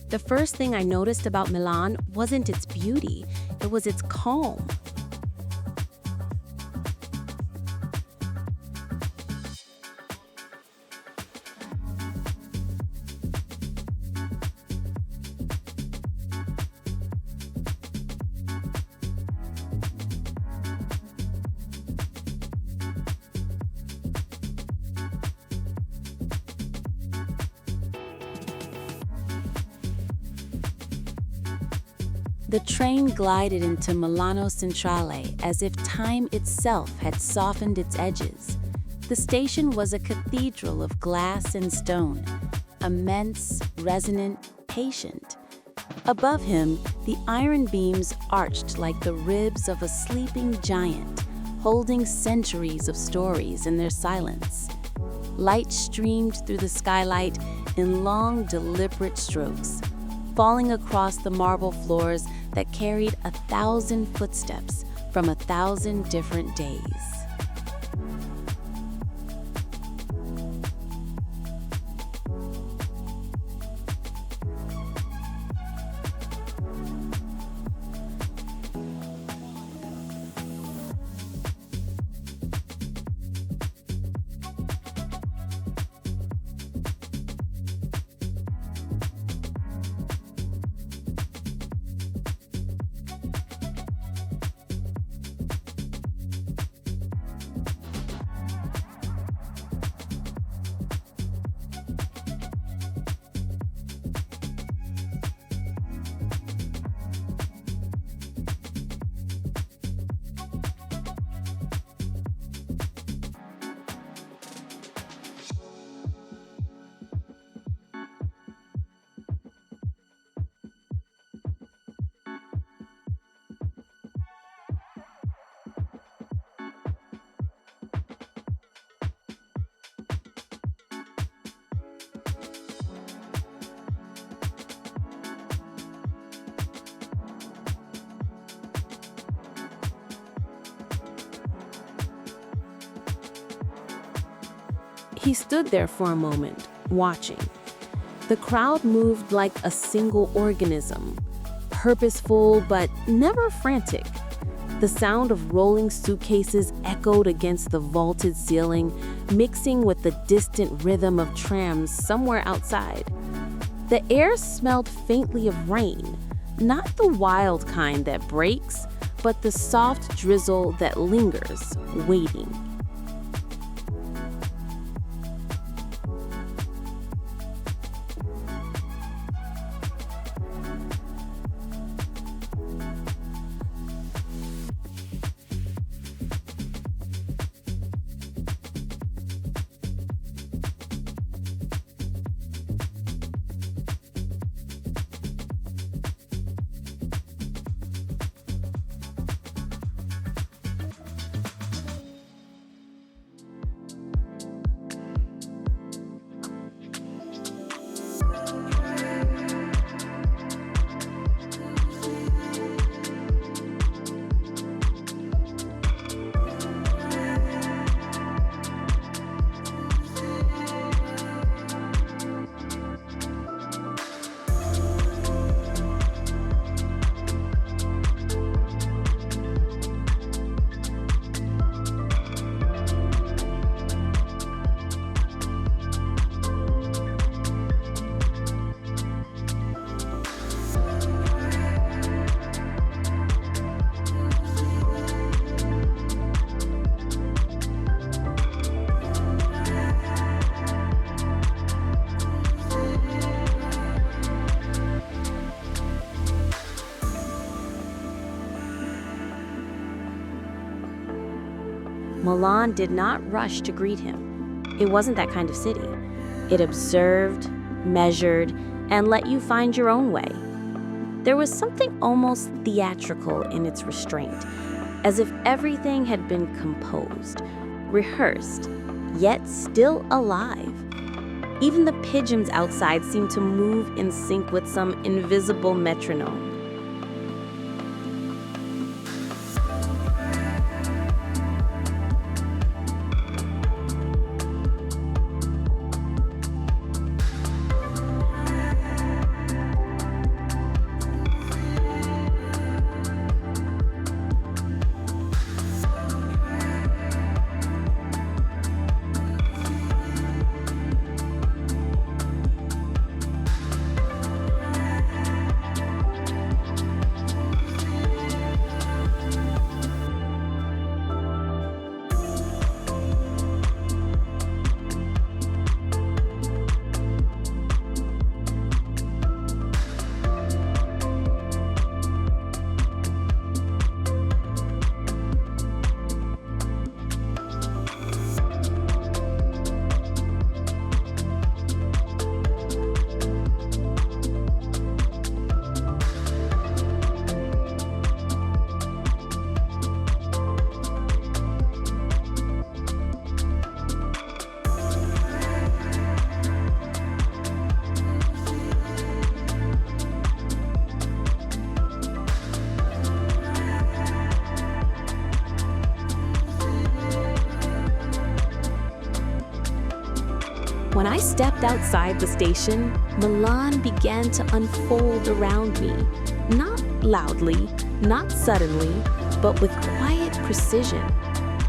The first thing I noticed about Milan wasn't its beauty, it was its calm. The train glided into Milano Centrale as if time itself had softened its edges. The station was a cathedral of glass and stone, immense, resonant, patient. Above him, the iron beams arched like the ribs of a sleeping giant, holding centuries of stories in their silence. Light streamed through the skylight in long, deliberate strokes, falling across the marble floors that carried 1,000 footsteps from 1,000 different days. He stood there for a moment, watching. The crowd moved like a single organism, purposeful but never frantic. The sound of rolling suitcases echoed against the vaulted ceiling, mixing with the distant rhythm of trams somewhere outside. The air smelled faintly of rain, not the wild kind that breaks, but the soft drizzle that lingers, waiting. Milan did not rush to greet him. It wasn't that kind of city. It observed, measured, and let you find your own way. There was something almost theatrical in its restraint, as if everything had been composed, rehearsed, yet still alive. Even the pigeons outside seemed to move in sync with some invisible metronome. When I stepped outside the station, Milan began to unfold around me. Not loudly, not suddenly, but with quiet precision.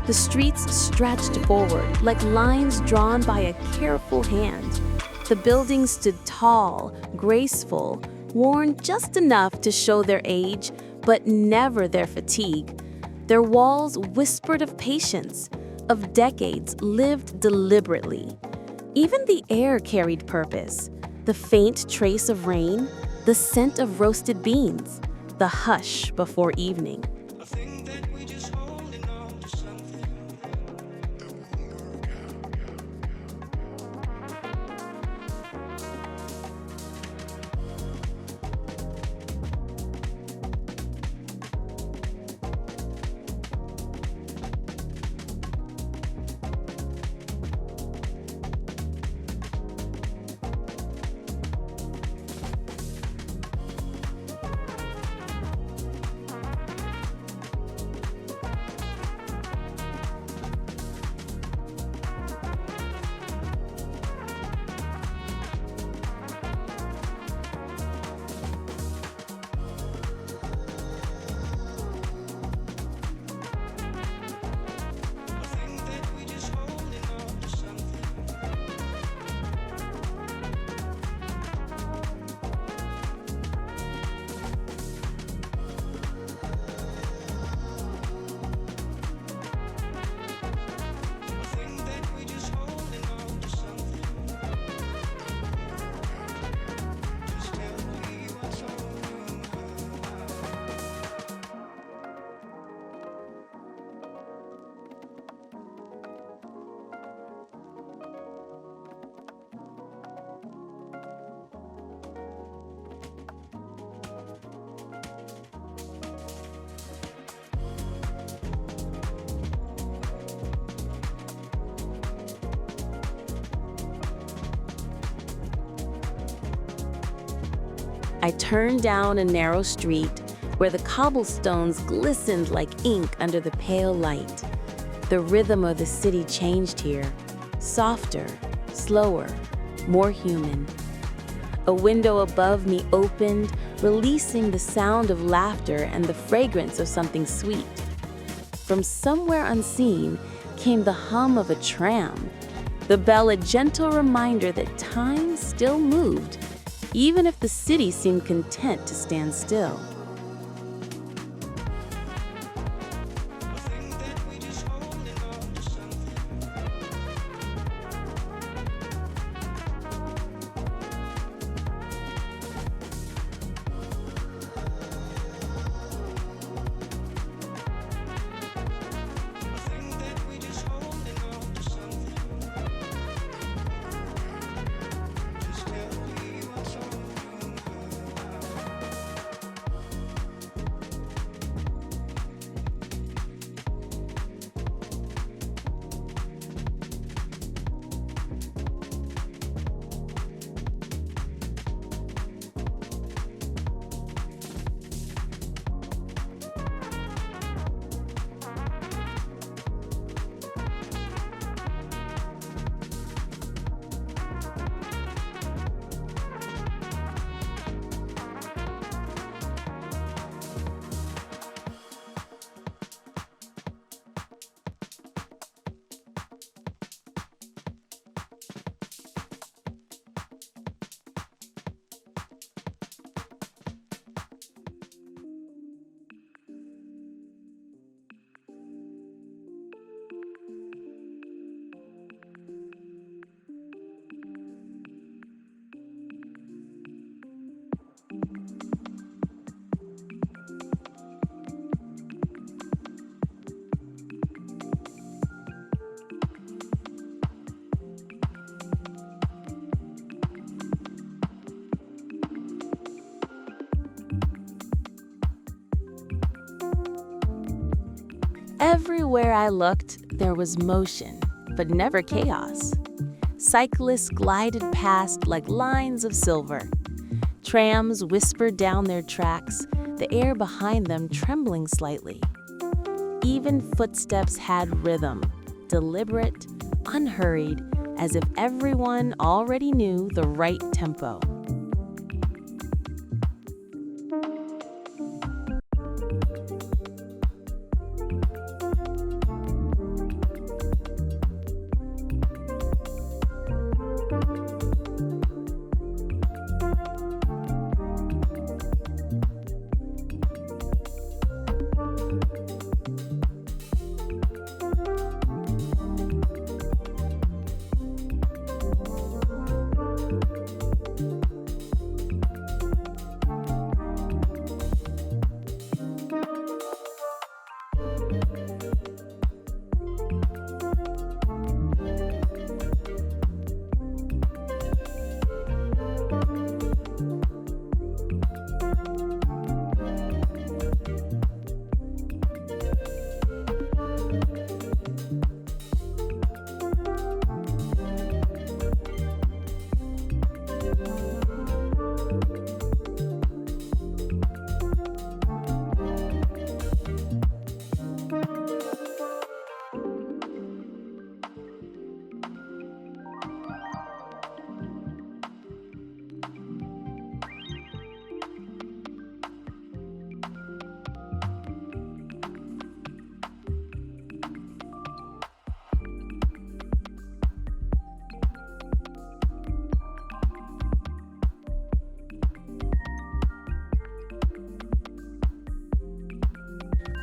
The streets stretched forward like lines drawn by a careful hand. The buildings stood tall, graceful, worn just enough to show their age, but never their fatigue. Their walls whispered of patience, of decades lived deliberately. Even the air carried purpose. The faint trace of rain, the scent of roasted beans, the hush before evening. I turned down a narrow street where the cobblestones glistened like ink under the pale light. The rhythm of the city changed here, softer, slower, more human. A window above me opened, releasing the sound of laughter and the fragrance of something sweet. From somewhere unseen came the hum of a tram, the bell a gentle reminder that time still moved, even if the city seemed content to stand still. Everywhere I looked, there was motion, but never chaos. Cyclists glided past like lines of silver. Trams whispered down their tracks, the air behind them trembling slightly. Even footsteps had rhythm, deliberate, unhurried, as if everyone already knew the right tempo.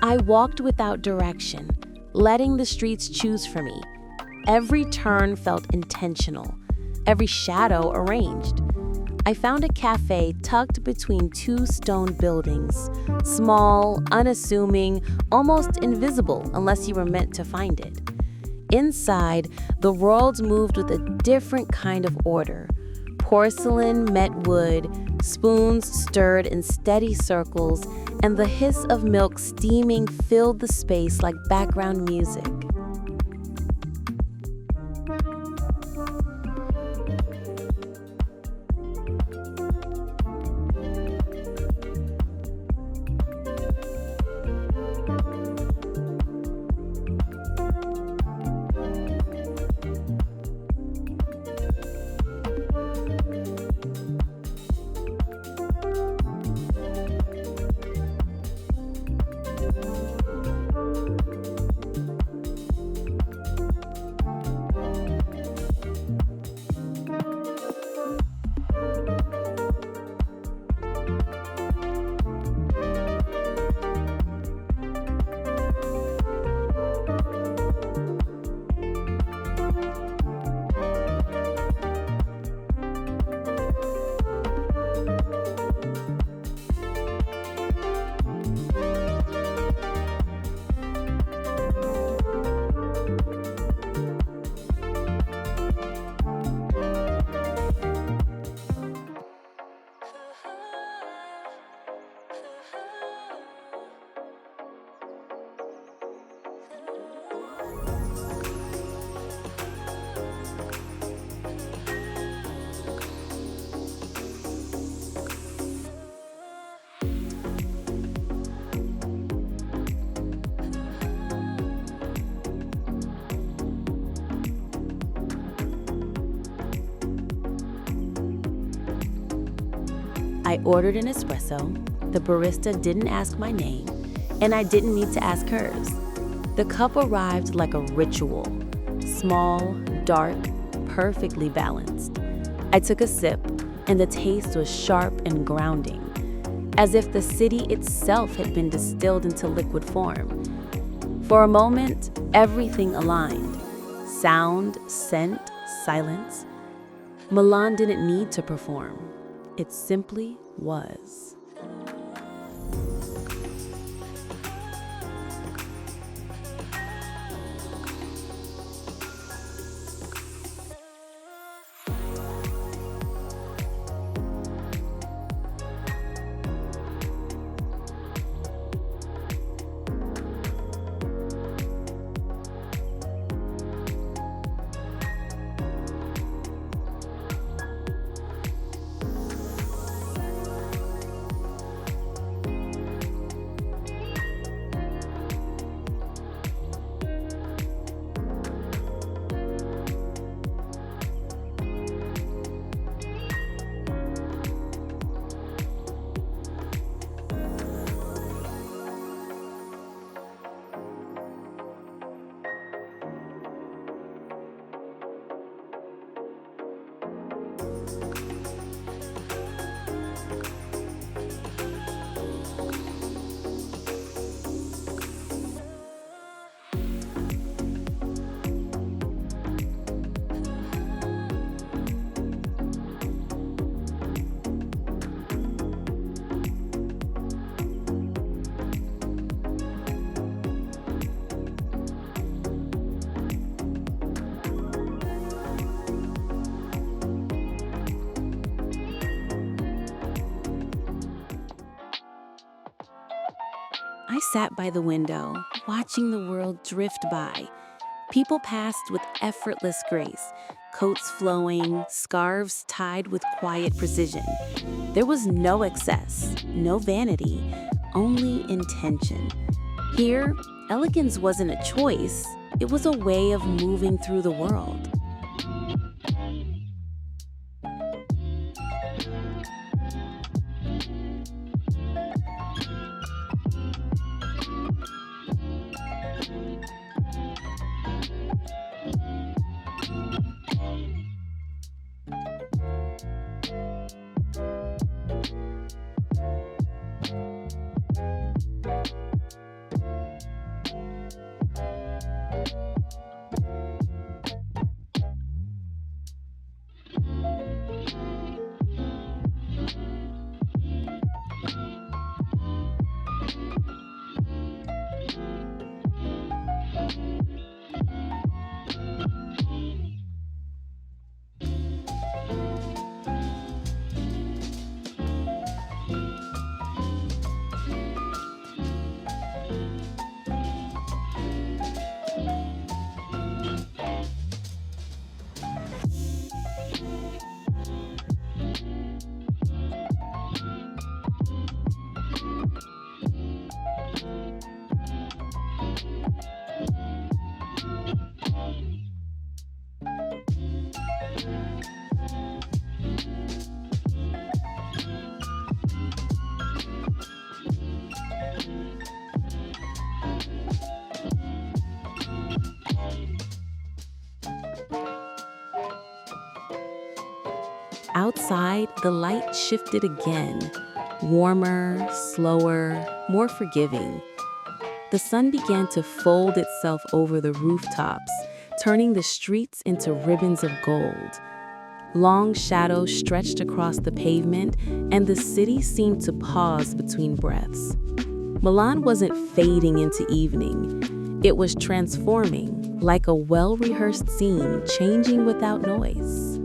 I walked without direction, letting the streets choose for me. Every turn felt intentional, every shadow arranged. I found a cafe tucked between two stone buildings, small, unassuming, almost invisible unless you were meant to find it. Inside, the world moved with a different kind of order. Porcelain met wood, spoons stirred in steady circles, and the hiss of milk steaming filled the space like background music. I ordered an espresso, the barista didn't ask my name, and I didn't need to ask hers. The cup arrived like a ritual, small, dark, perfectly balanced. I took a sip, and the taste was sharp and grounding, as if the city itself had been distilled into liquid form. For a moment, everything aligned. Sound, scent, silence. Milan didn't need to perform. It simply was. I sat by the window, watching the world drift by. People passed with effortless grace, coats flowing, scarves tied with quiet precision. There was no excess, no vanity, only intention. Here, elegance wasn't a choice, it was a way of moving through the world. Outside, the light shifted again, warmer, slower, more forgiving. The sun began to fold itself over the rooftops, turning the streets into ribbons of gold. Long shadows stretched across the pavement, and the city seemed to pause between breaths. Milan wasn't fading into evening. It was transforming, like a well-rehearsed scene, changing without noise.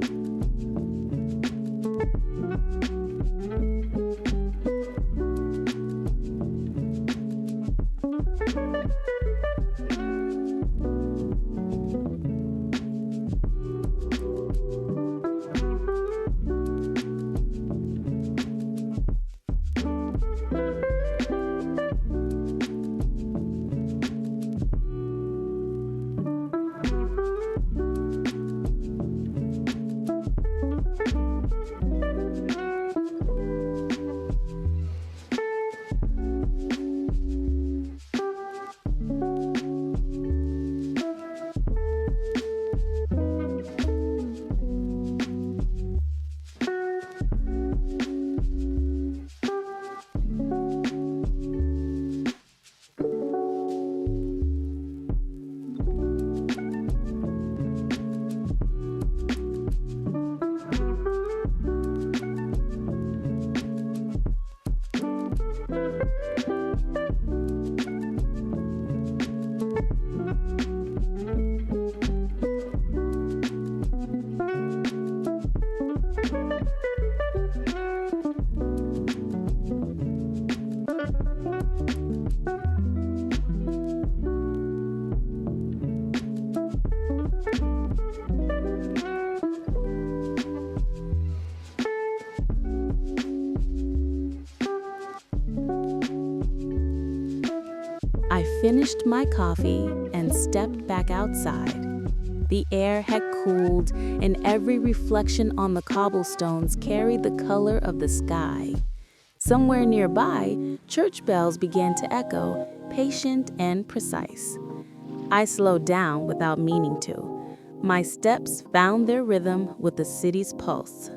I finished my coffee and stepped back outside. The air had cooled, and every reflection on the cobblestones carried the color of the sky. Somewhere nearby, church bells began to echo, patient and precise. I slowed down without meaning to. My steps found their rhythm with the city's pulse.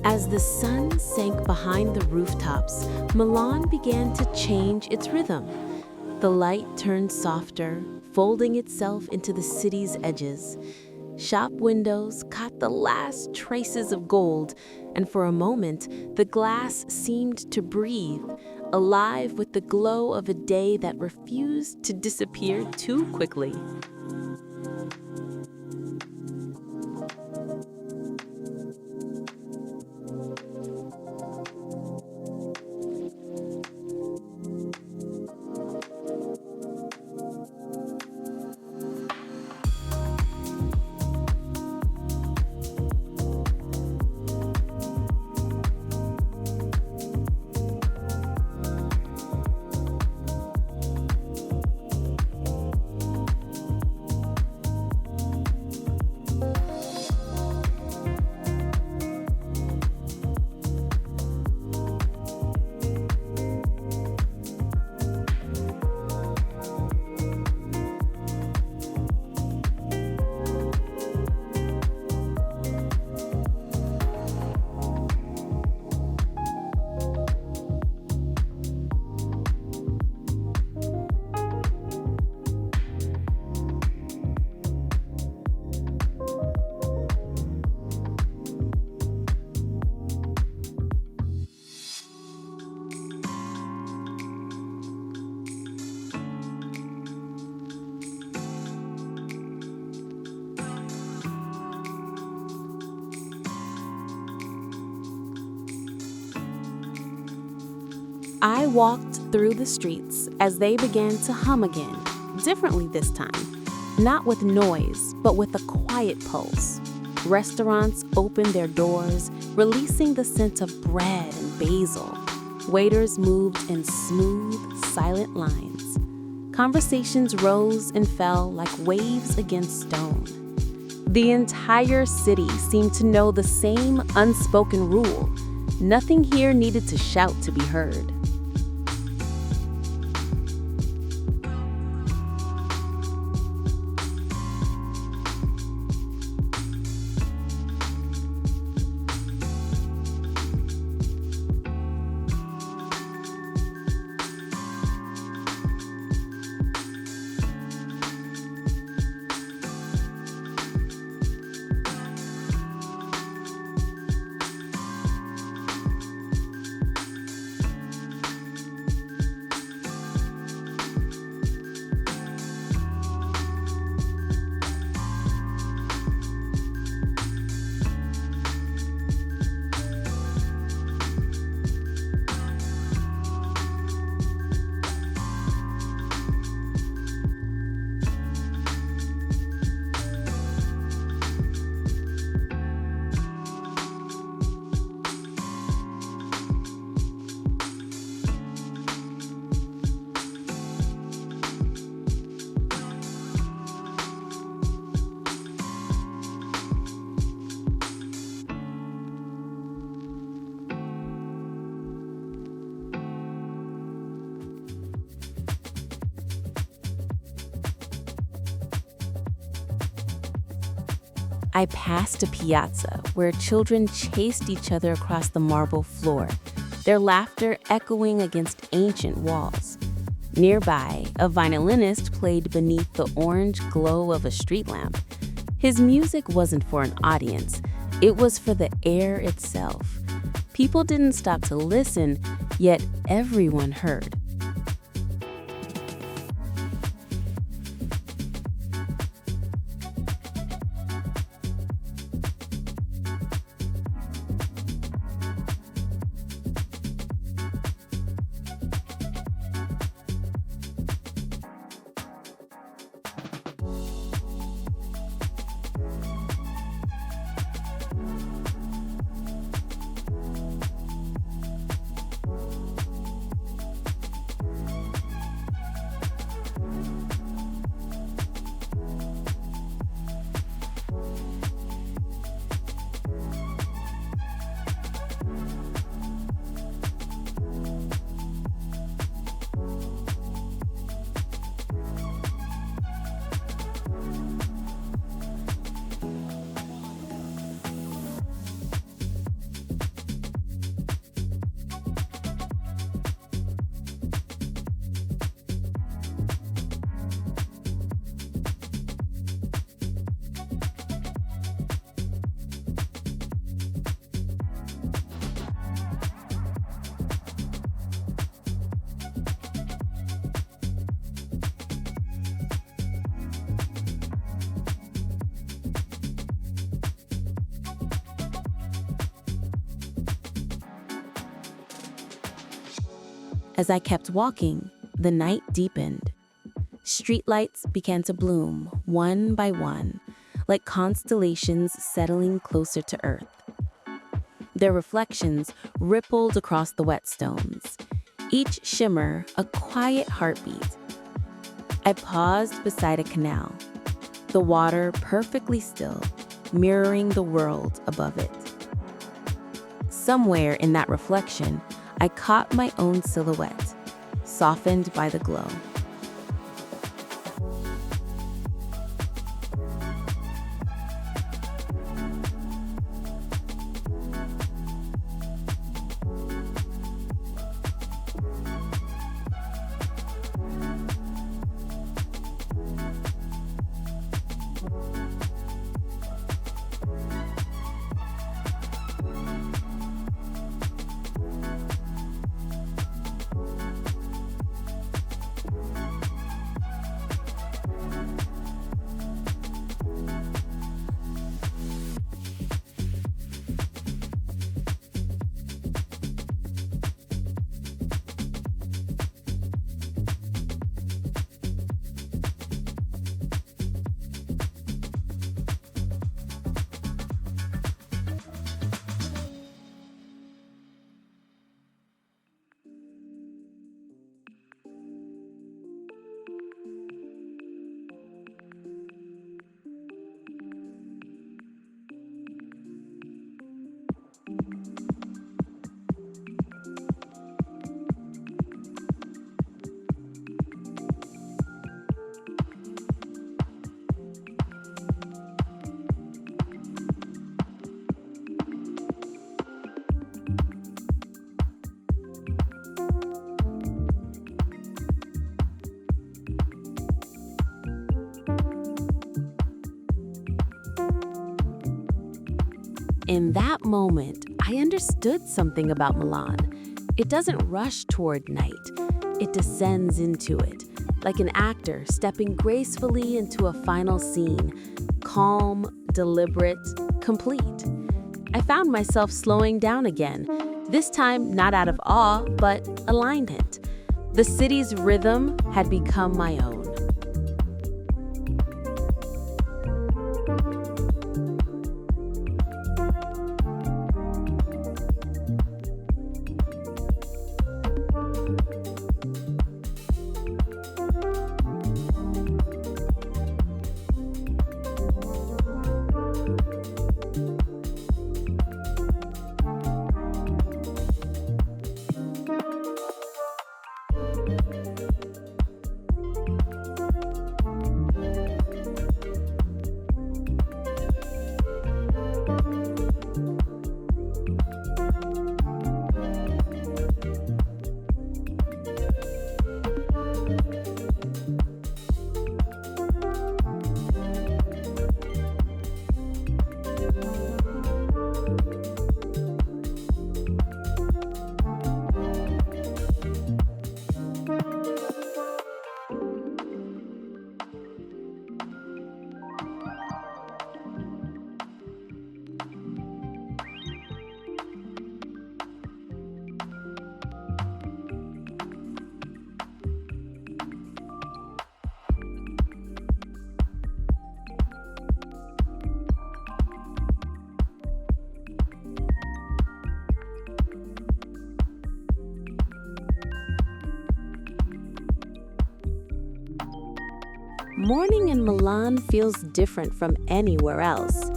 As the sun sank behind the rooftops, Milan began to change its rhythm. The light turned softer, folding itself into the city's edges. Shop windows caught the last traces of gold, and for a moment, the glass seemed to breathe, alive with the glow of a day that refused to disappear too quickly. I walked through the streets as they began to hum again, differently this time, not with noise, but with a quiet pulse. Restaurants opened their doors, releasing the scent of bread and basil. Waiters moved in smooth, silent lines. Conversations rose and fell like waves against stone. The entire city seemed to know the same unspoken rule. Nothing here needed to shout to be heard. I passed a piazza where children chased each other across the marble floor, their laughter echoing against ancient walls. Nearby, a violinist played beneath the orange glow of a street lamp. His music wasn't for an audience, it was for the air itself. People didn't stop to listen, yet everyone heard. As I kept walking, the night deepened. Streetlights began to bloom, one by one, like constellations settling closer to Earth. Their reflections rippled across the whetstones, each shimmer a quiet heartbeat. I paused beside a canal, the water perfectly still, mirroring the world above it. Somewhere in that reflection, I caught my own silhouette, softened by the glow. In that moment, I understood something about Milan. It doesn't rush toward night. It descends into it, like an actor stepping gracefully into a final scene, calm, deliberate, complete. I found myself slowing down again, this time not out of awe, but alignment. The city's rhythm had become my own. Morning in Milan feels different from anywhere else.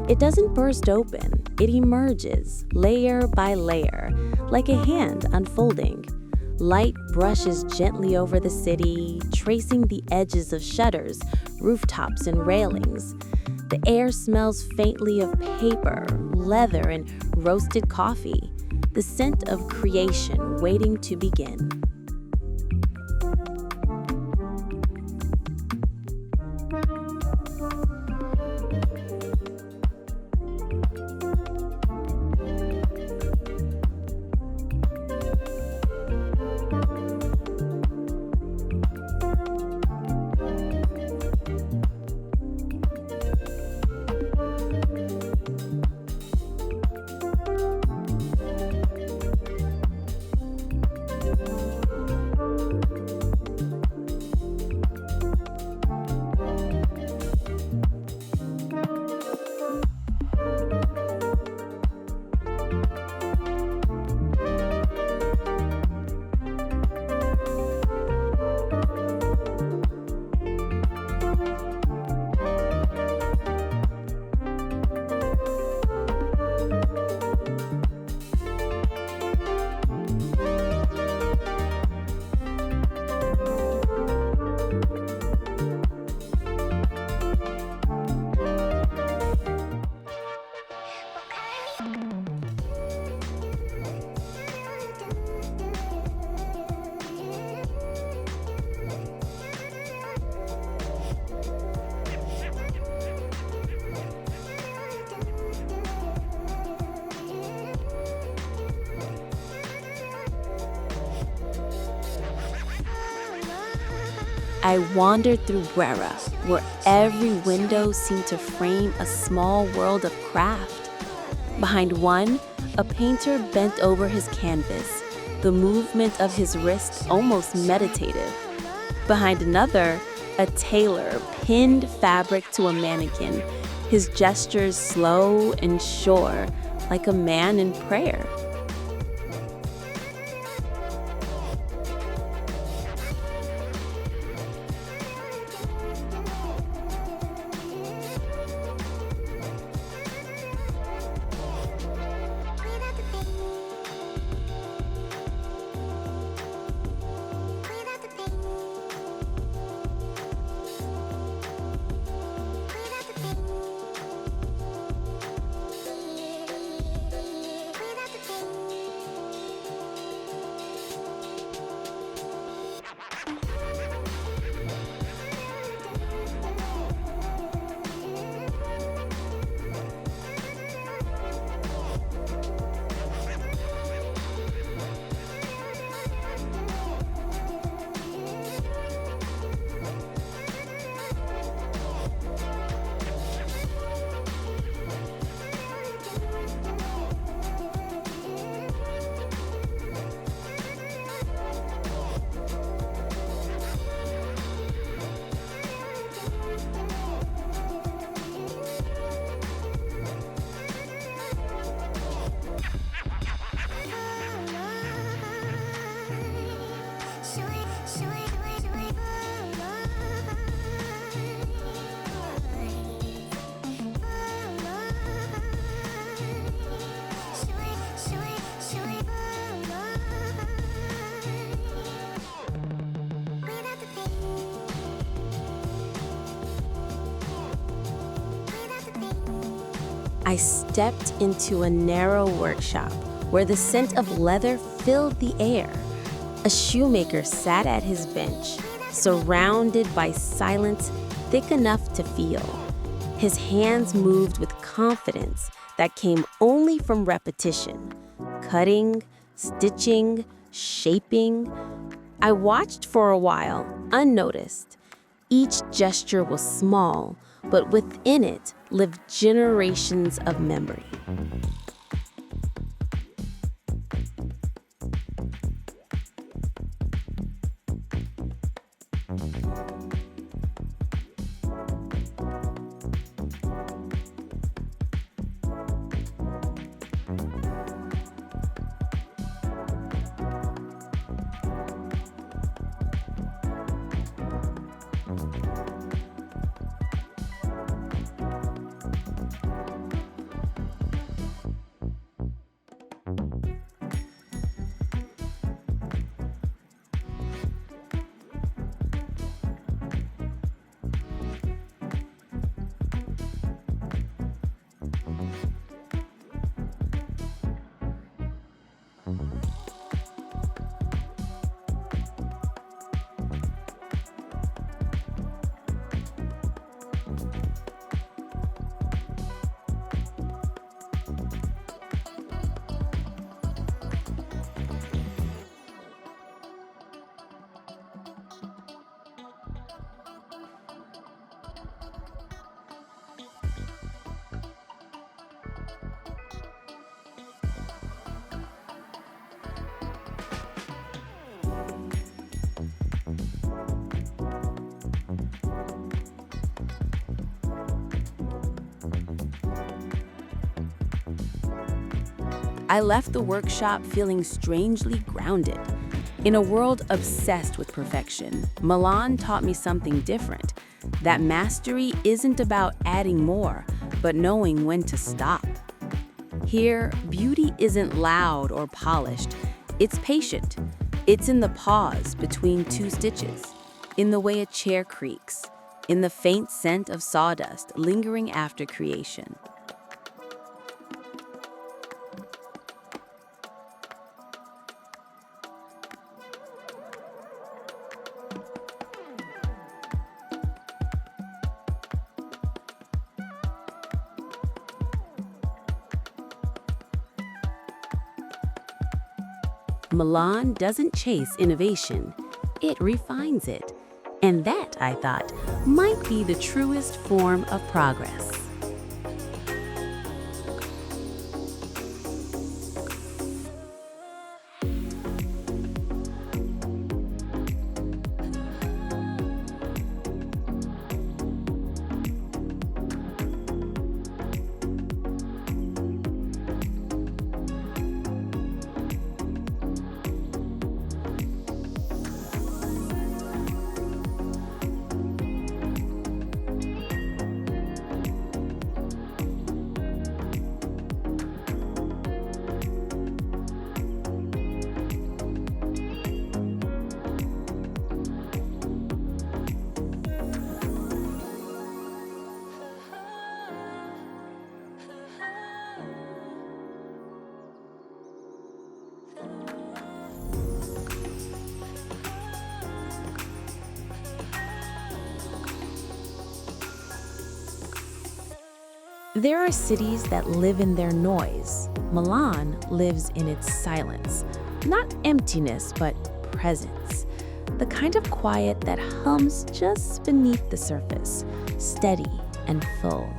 It doesn't burst open, it emerges, layer by layer, like a hand unfolding. Light brushes gently over the city, tracing the edges of shutters, rooftops, and railings. The air smells faintly of paper, leather, and roasted coffee, the scent of creation waiting to begin. I wandered through Brera, where every window seemed to frame a small world of craft. Behind one, a painter bent over his canvas, the movement of his wrist almost meditative. Behind another, a tailor pinned fabric to a mannequin, his gestures slow and sure, like a man in prayer. I stepped into a narrow workshop where the scent of leather filled the air. A shoemaker sat at his bench, surrounded by silence thick enough to feel. His hands moved with confidence that came only from repetition, cutting, stitching, shaping. I watched for a while, unnoticed. Each gesture was small, but within it lived generations of memory. I left the workshop feeling strangely grounded. In a world obsessed with perfection, Milan taught me something different. That mastery isn't about adding more, but knowing when to stop. Here, beauty isn't loud or polished. It's patient. It's in the pause between two stitches, in the way a chair creaks, in the faint scent of sawdust lingering after creation. Milan doesn't chase innovation, it refines it. And that, I thought, might be the truest form of progress. There are cities that live in their noise. Milan lives in its silence. Not emptiness, but presence. The kind of quiet that hums just beneath the surface, steady and full.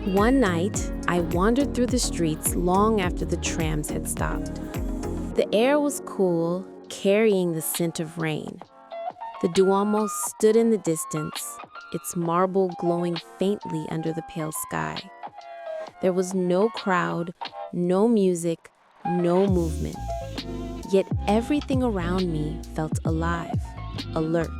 One night, I wandered through the streets long after the trams had stopped. The air was cool, carrying the scent of rain. The Duomo stood in the distance, its marble glowing faintly under the pale sky. There was no crowd, no music, no movement. Yet everything around me felt alive, alert.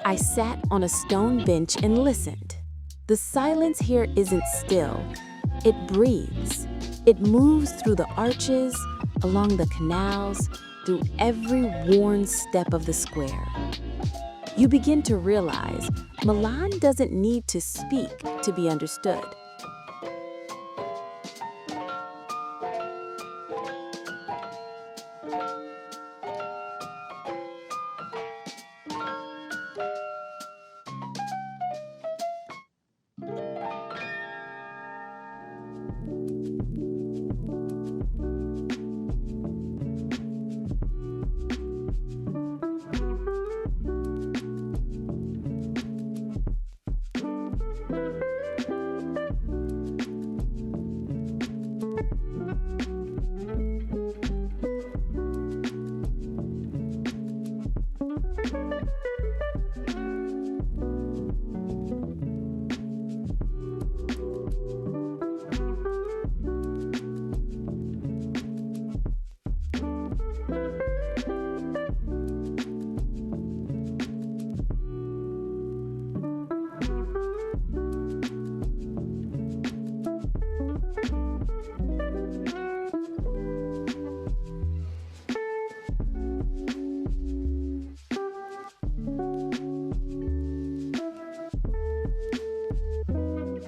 I sat on a stone bench and listened. The silence here isn't still. It breathes. It moves through the arches, along the canals, through every worn step of the square. You begin to realize Milan doesn't need to speak to be understood.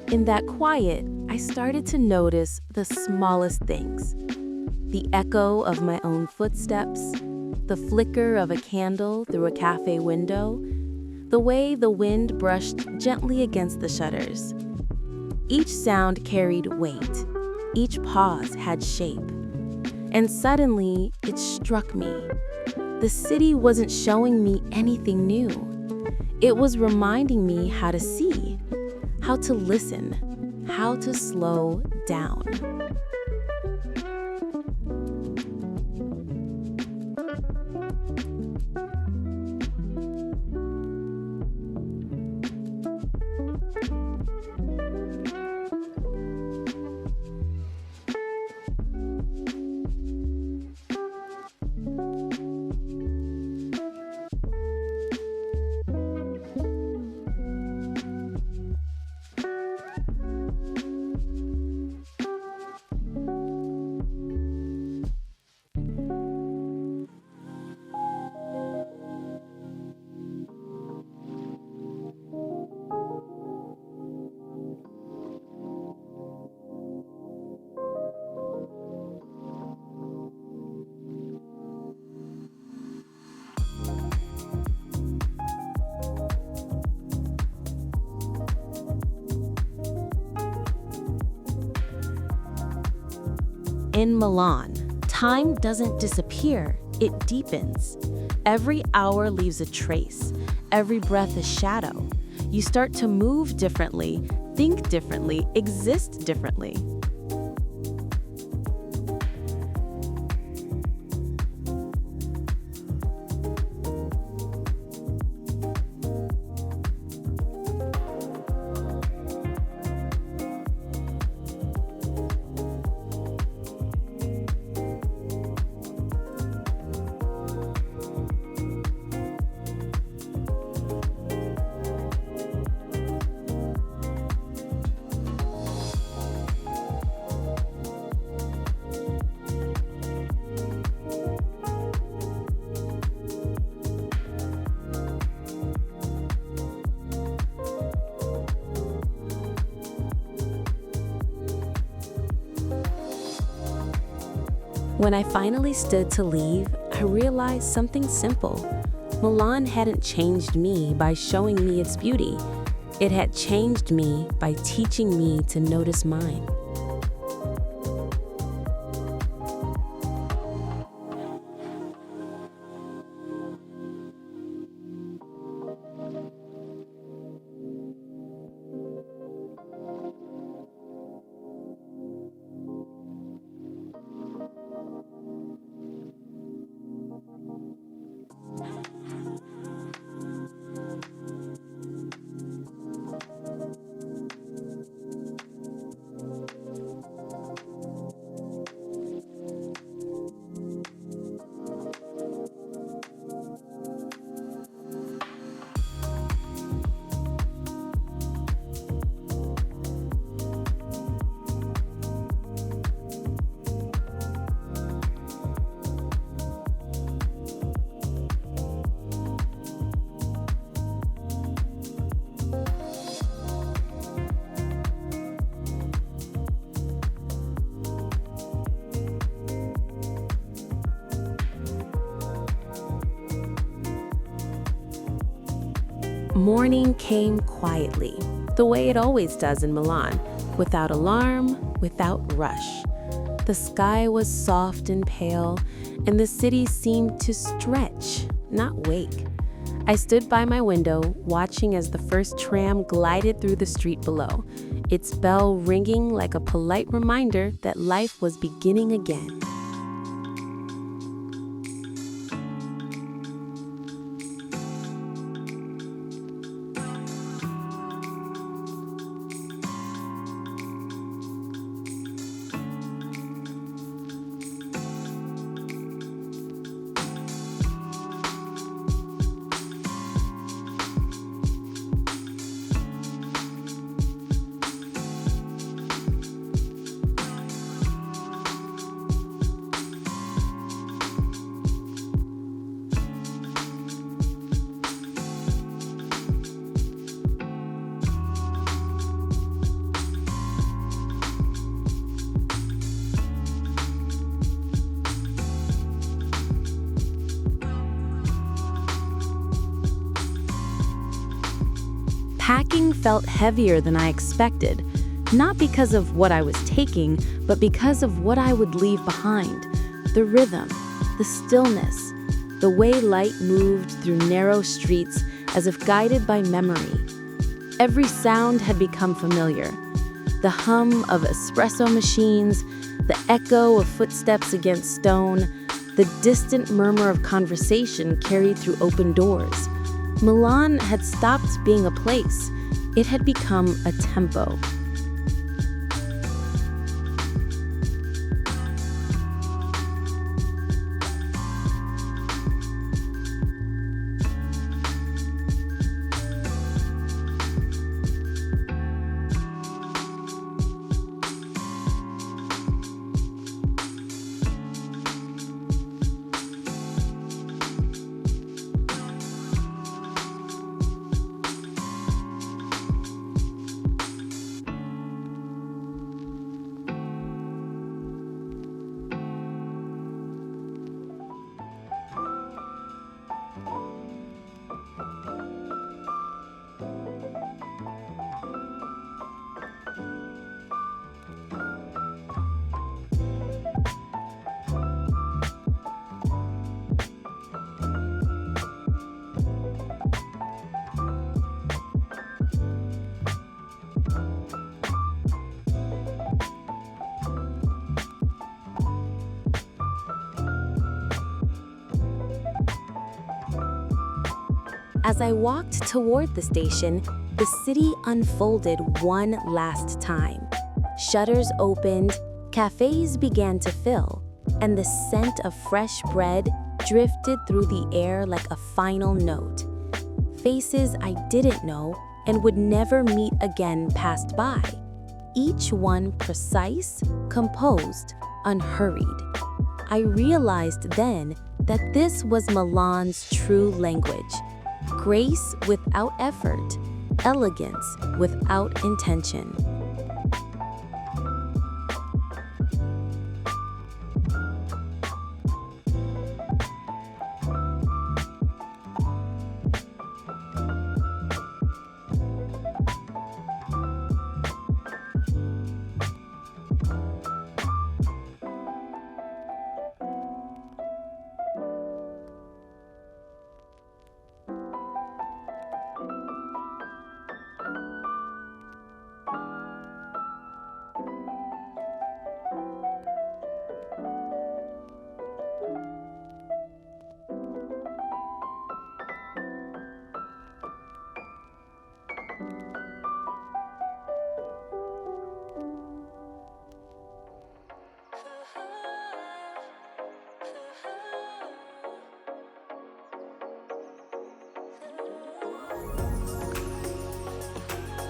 In that quiet, I started to notice the smallest things. The echo of my own footsteps, the flicker of a candle through a cafe window, the way the wind brushed gently against the shutters. Each sound carried weight. Each pause had shape. And suddenly, it struck me. The city wasn't showing me anything new. It was reminding me how to see, how to listen, how to slow down. In Milan, time doesn't disappear, it deepens. Every hour leaves a trace, every breath a shadow. You start to move differently, think differently, exist differently. When I finally stood to leave, I realized something simple. Milan hadn't changed me by showing me its beauty. It had changed me by teaching me to notice mine. Morning came quietly, the way it always does in Milan, without alarm, without rush. The sky was soft and pale, and the city seemed to stretch, not wake. I stood by my window, watching as the first tram glided through the street below, its bell ringing like a polite reminder that life was beginning again. Packing felt heavier than I expected, not because of what I was taking, but because of what I would leave behind. The rhythm, the stillness, the way light moved through narrow streets as if guided by memory. Every sound had become familiar. The hum of espresso machines, the echo of footsteps against stone, the distant murmur of conversation carried through open doors. Milan had stopped being a place. It had become a tempo. As I walked toward the station, the city unfolded one last time. Shutters opened, cafes began to fill, and the scent of fresh bread drifted through the air like a final note. Faces I didn't know and would never meet again passed by, each one precise, composed, unhurried. I realized then that this was Milan's true language. Grace without effort, elegance without intention.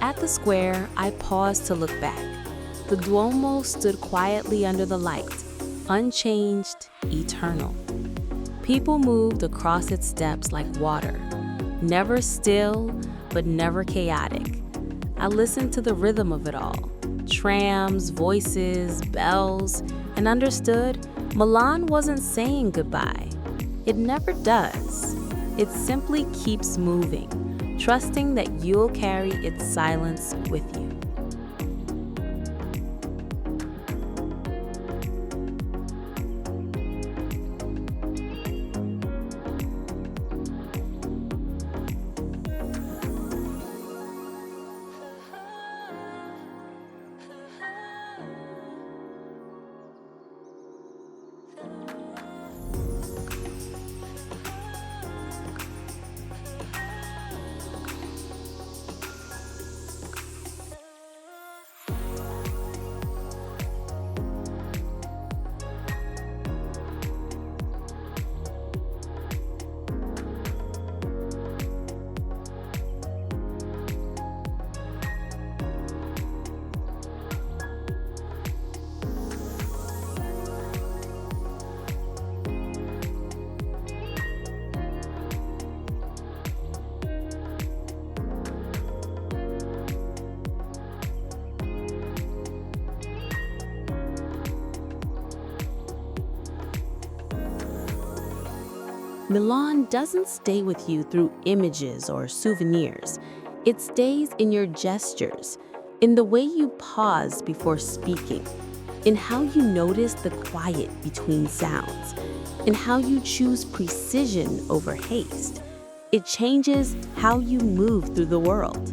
At the square, I paused to look back. The Duomo stood quietly under the light, unchanged, eternal. People moved across its steps like water, never still, but never chaotic. I listened to the rhythm of it all, trams, voices, bells, and understood Milan wasn't saying goodbye. It never does. It simply keeps moving, trusting that you'll carry its silence with you. Milan doesn't stay with you through images or souvenirs. It stays in your gestures, in the way you pause before speaking, in how you notice the quiet between sounds, in how you choose precision over haste. It changes how you move through the world.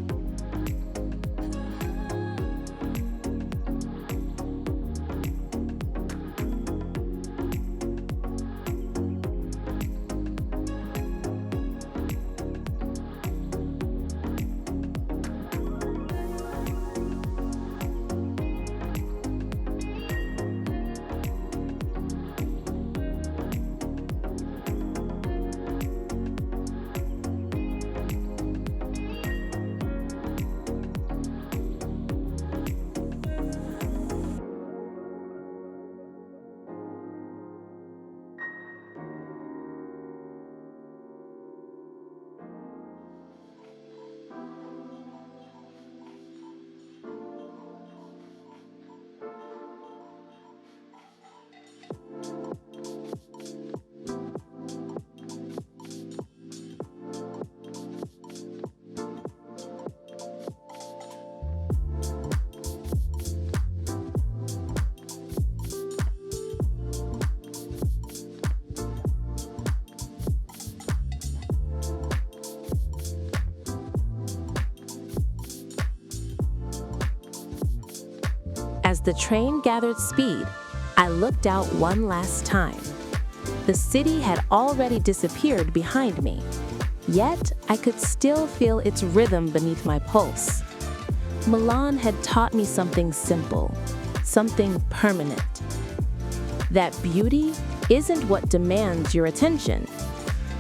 As the train gathered speed, I looked out one last time. The city had already disappeared behind me, yet I could still feel its rhythm beneath my pulse. Milan had taught me something simple, something permanent. That beauty isn't what demands your attention,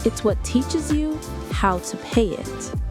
it's what teaches you how to pay it.